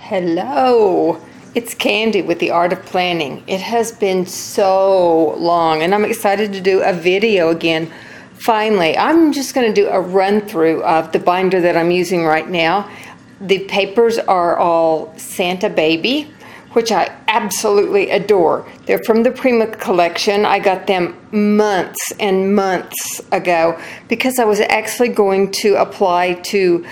Hello, it's Candy with the Art of Planning. It has been so long and I'm excited to do a video again. Finally, I'm just going to do a run through of the binder that I'm using right now. The papers are all Santa Baby, which I absolutely adore. They're from the Prima collection. I got them months and months ago because I was actually going to apply to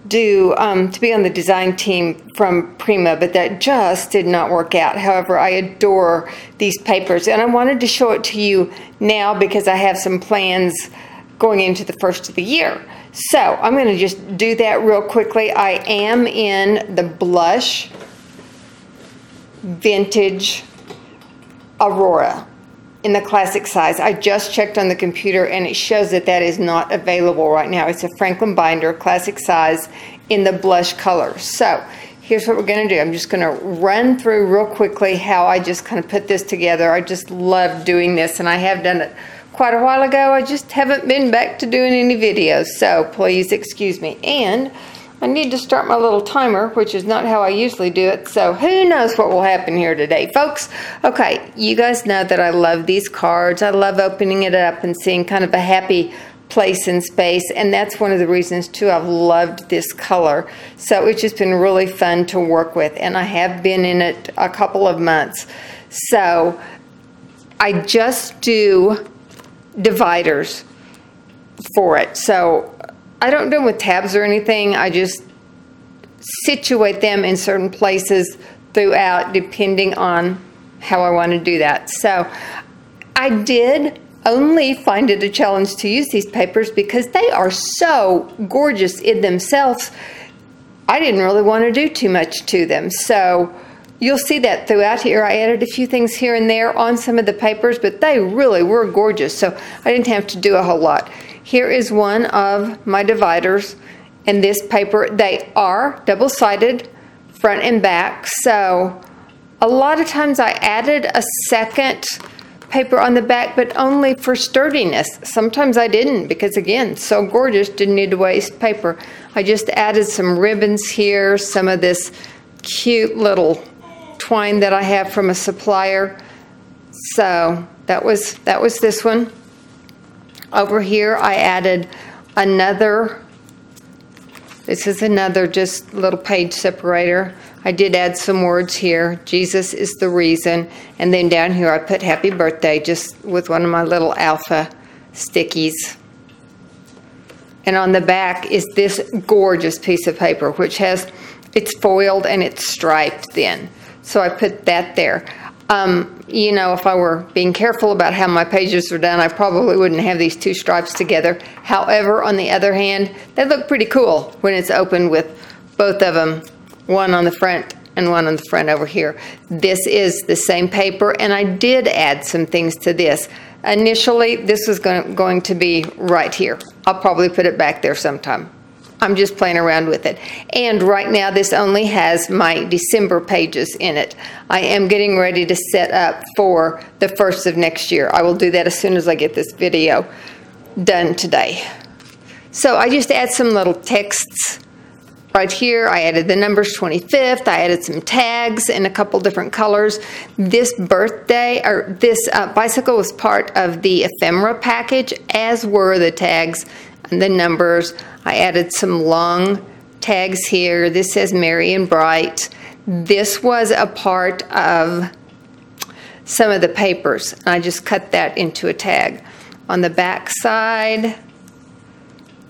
be on the design team from Prima, but that just did not work out. However, I adore these papers and I wanted to show it to you now because I have some plans going into the first of the year. So I'm going to just do that real quickly. I am in the blush vintage Aurora in the classic size. I just checked on the computer and it shows that that is not available right now. It's a Franklin binder, classic size, in the blush color. So here's what we're going to do. I'm just going to run through real quickly how I just kind of put this together. I just love doing this and I have done it quite a while ago. I just haven't been back to doing any videos, so please excuse me. And I need to start my little timer, which is not how I usually do it, so who knows what will happen here today, folks. Okay, you guys know that I love these cards. I love opening it up and seeing kind of a happy place in space, and that's one of the reasons too I've loved this color. So it's just been really fun to work with, and I have been in it a couple of months. So I just do dividers for it. So I don't do them with tabs or anything. I just situate them in certain places throughout depending on how I want to do that. So I did only find it a challenge to use these papers because they are so gorgeous in themselves. I didn't really want to do too much to them. So you'll see that throughout here. I added a few things here and there on some of the papers, but they really were gorgeous. So I didn't have to do a whole lot. Here is one of my dividers, and this paper, they are double-sided front and back. So a lot of times I added a second paper on the back, but only for sturdiness. Sometimes I didn't because, again, so gorgeous, didn't need to waste paper. I just added some ribbons here, some of this cute little twine that I have from a supplier. So that was this one. Over here I added another, this is another just little page separator. I did add some words here. Jesus is the reason. And then down here I put happy birthday just with one of my little alpha stickies. And on the back is this gorgeous piece of paper, which has, it's foiled and it's striped then. So I put that there. You know, if I were being careful about how my pages were done, I probably wouldn't have these two stripes together. However, on the other hand, they look pretty cool when it's open with both of them, one on the front and one on the front over here. This is the same paper, and I did add some things to this. Initially, this was going to be right here. I'll probably put it back there sometime. I'm just playing around with it. And right now this only has my December pages in it. I am getting ready to set up for the first of next year. I will do that as soon as I get this video done today. So I just add some little texts right here. I added the numbers 25th. I added some tags in a couple different colors. This birthday, or this bicycle was part of the ephemera package, as were the tags and the numbers. I added some long tags here. This says Merry and Bright. This was a part of some of the papers. I just cut that into a tag. On the back side,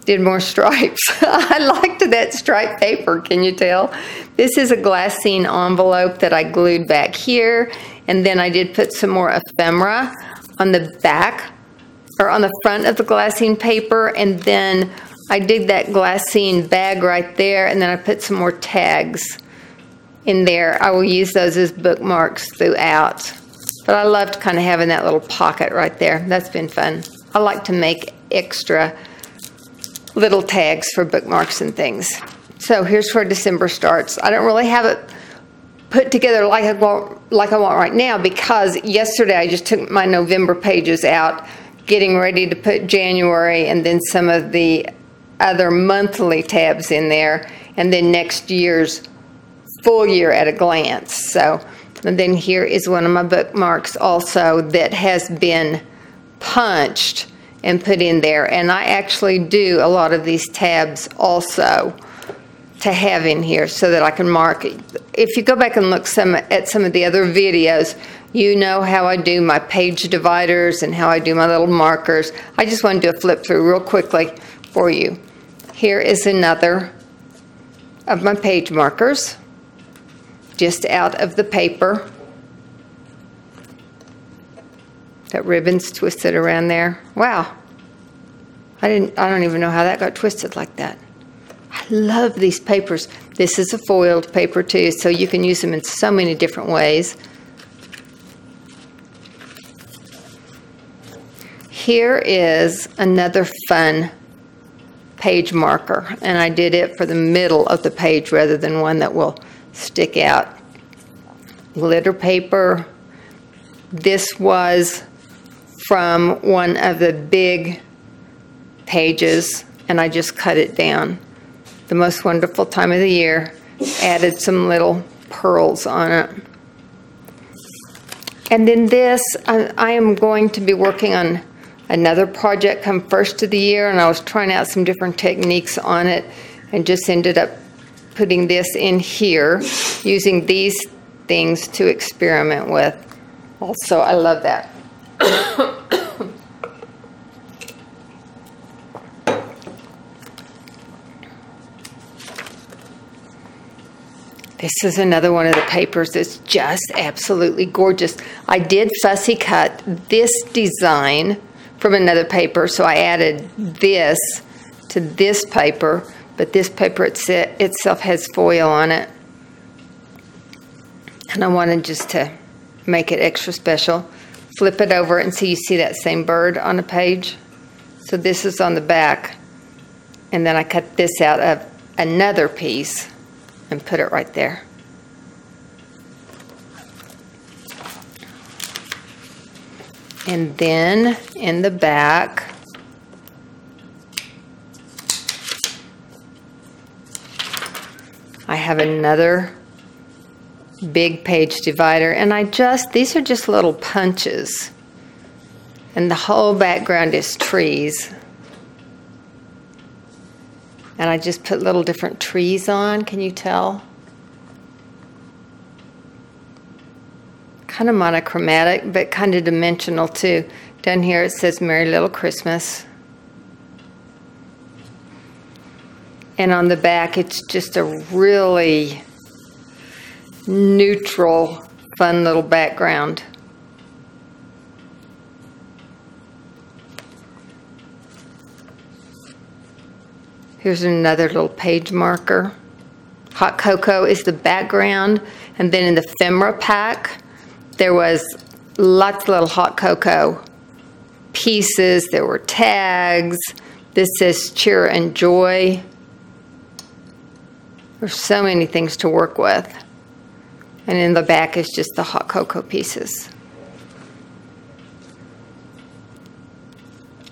did more stripes. I liked that striped paper, can you tell? This is a glassine envelope that I glued back here, and then I did put some more ephemera on the back, or on the front of the glassine paper, and then I did that glassine bag right there, and then I put some more tags in there. I will use those as bookmarks throughout. But I loved kind of having that little pocket right there. That's been fun. I like to make extra little tags for bookmarks and things. So here's where December starts. I don't really have it put together like I want right now because yesterday I just took my November pages out, getting ready to put January and then some of the other monthly tabs in there, and then next year's full year at a glance. So, and then here is one of my bookmarks also that has been punched and put in there. And I actually do a lot of these tabs also to have in here so that I can mark it. If you go back and look at some of the other videos, you know how I do my page dividers and how I do my little markers. I just want to do a flip through real quickly for you. Here is another of my page markers, just out of the paper. That ribbon's twisted around there. Wow. I don't even know how that got twisted like that. I love these papers. This is a foiled paper too, so you can use them in so many different ways. Here is another fun page marker, and I did it for the middle of the page rather than one that will stick out. Glitter paper. This was from one of the big pages, and I just cut it down. The most wonderful time of the year. Added some little pearls on it. And then this, I am going to be working on another project come first of the year, and I was trying out some different techniques on it and just ended up putting this in here, using these things to experiment with. Also, I love that. This is another one of the papers that's just absolutely gorgeous. I did fussy cut this design from another paper, so I added this to this paper, but this paper itself has foil on it. And I wanted just to make it extra special. Flip it over and see, you see that same bird on the page? So this is on the back, and then I cut this out of another piece and put it right there. And then in the back, I have another big page divider, and these are just little punches, and the whole background is trees. And I just put little different trees on. Can you tell? Kind of monochromatic, but kind of dimensional too. Down here it says Merry Little Christmas. And on the back it's just a really neutral, fun little background. Here's another little page marker. Hot cocoa is the background, and then in the ephemera pack, there was lots of little hot cocoa pieces. There were tags. This says cheer and joy. There's so many things to work with. And in the back is just the hot cocoa pieces.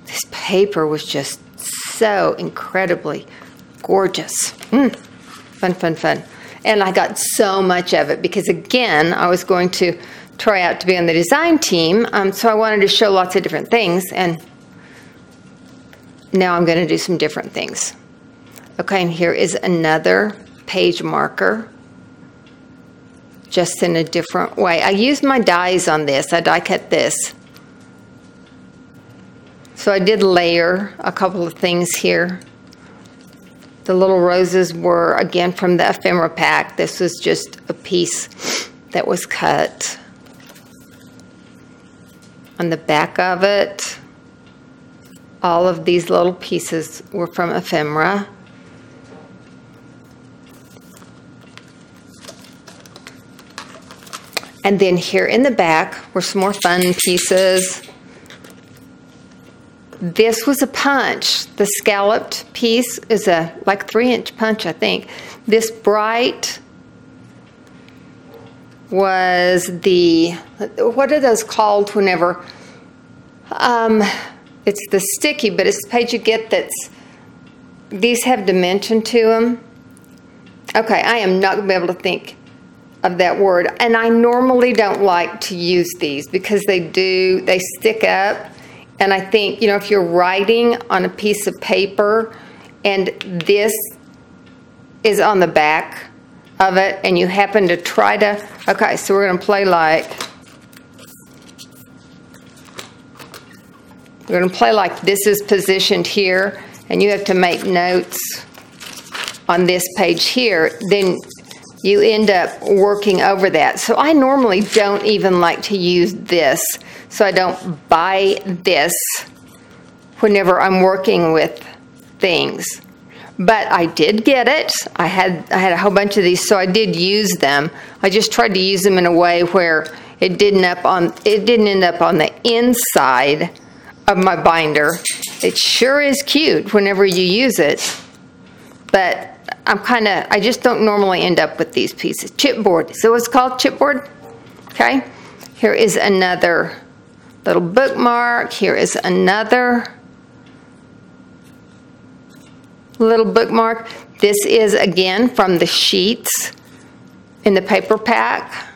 This paper was just so incredibly gorgeous. Fun, fun, fun. And I got so much of it because, again, I was going to try out to be on the design team, so I wanted to show lots of different things, and now I'm going to do some different things. Okay, and here is another page marker, just in a different way. I used my dies on this. I die cut this. So I did layer a couple of things here. The little roses were, again, from the ephemera pack. This was just a piece that was cut. On the back of it, all of these little pieces were from ephemera. And then here in the back were some more fun pieces. This was a punch. The scalloped piece is a like 3-inch punch, I think. This bright was the, what are those called whenever, it's the sticky, but it's the page you get that's, these have dimension to them. Okay, I am not going to be able to think of that word. And I normally don't like to use these because they stick up. And I think, you know, if you're writing on a piece of paper and this is on the back of it and you happen to try to, okay, so we're going to play like this is positioned here, and you have to make notes on this page here, then you end up working over that. So I normally don't even like to use this, so I don't buy this whenever I'm working with things. But I did get it. I had a whole bunch of these, so I did use them. I just tried to use them in a way where it didn't end up on the inside of my binder. It sure is cute whenever you use it, but I just don't normally end up with these pieces. Chipboard, so it's called chipboard. Okay, here is another little bookmark. Here is another little bookmark. This is again from the sheets in the paper pack.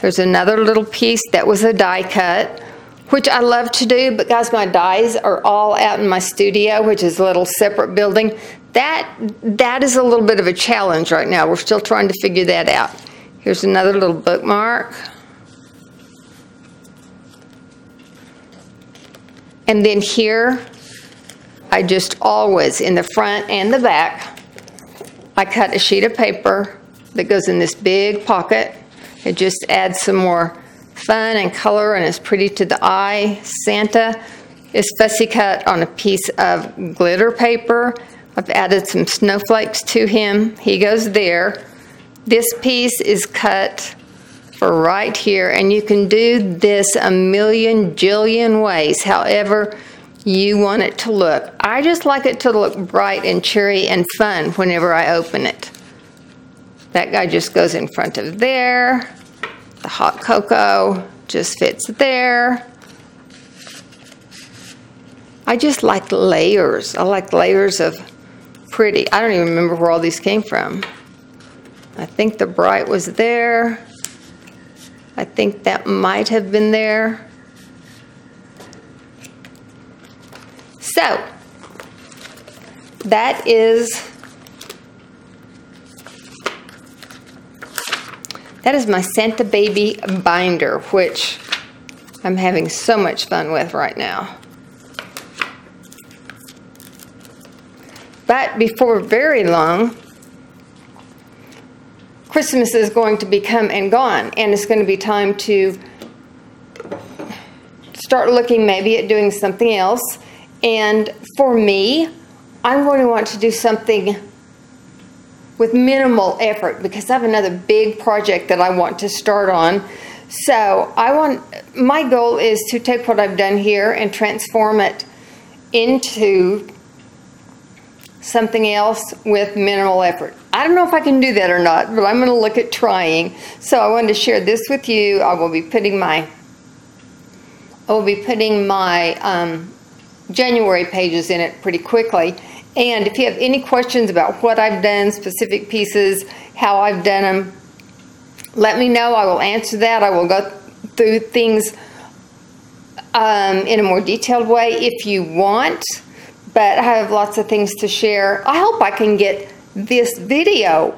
There's another little piece that was a die cut, which I love to do, but guys, my dies are all out in my studio, which is a little separate building. That is a little bit of a challenge right now. We're still trying to figure that out. Here's another little bookmark. And then here, I just always, in the front and the back, I cut a sheet of paper that goes in this big pocket. It just adds some more fun and color and is pretty to the eye. Santa is fussy cut on a piece of glitter paper. I've added some snowflakes to him. He goes there. This piece is cut for right here, and you can do this a million jillion ways, however you want it to look. I just like it to look bright and cheery and fun whenever I open it. That guy just goes in front of there. The hot cocoa just fits there. I just like layers. I like layers of pretty. I don't even remember where all these came from. I think the bright was there. I think that might have been there. So, that is my Santa Baby binder, which I'm having so much fun with right now. But before very long, Christmas is going to be come and gone, and it's going to be time to start looking maybe at doing something else. And for me, I'm going to want to do something with minimal effort because I have another big project that I want to start on. So my goal is to take what I've done here and transform it into something else with minimal effort. I don't know if I can do that or not, but I'm going to look at trying. So I wanted to share this with you. I will be putting my January pages in it pretty quickly. And if you have any questions about what I've done, specific pieces, how I've done them, let me know. I will answer that. I will go through things in a more detailed way if you want. But I have lots of things to share. I hope I can get this video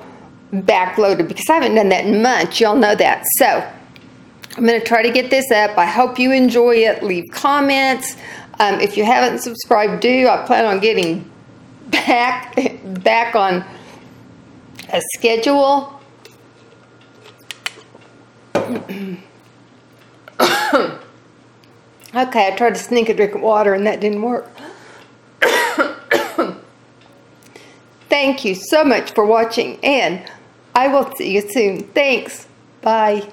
backloaded because I haven't done that in months. Y'all know that. So I'm going to try to get this up. I hope you enjoy it. Leave comments. If you haven't subscribed, do. I plan on getting back on a schedule. Okay, I tried to sneak a drink of water and that didn't work. Thank you so much for watching, and I will see you soon. Thanks. Bye.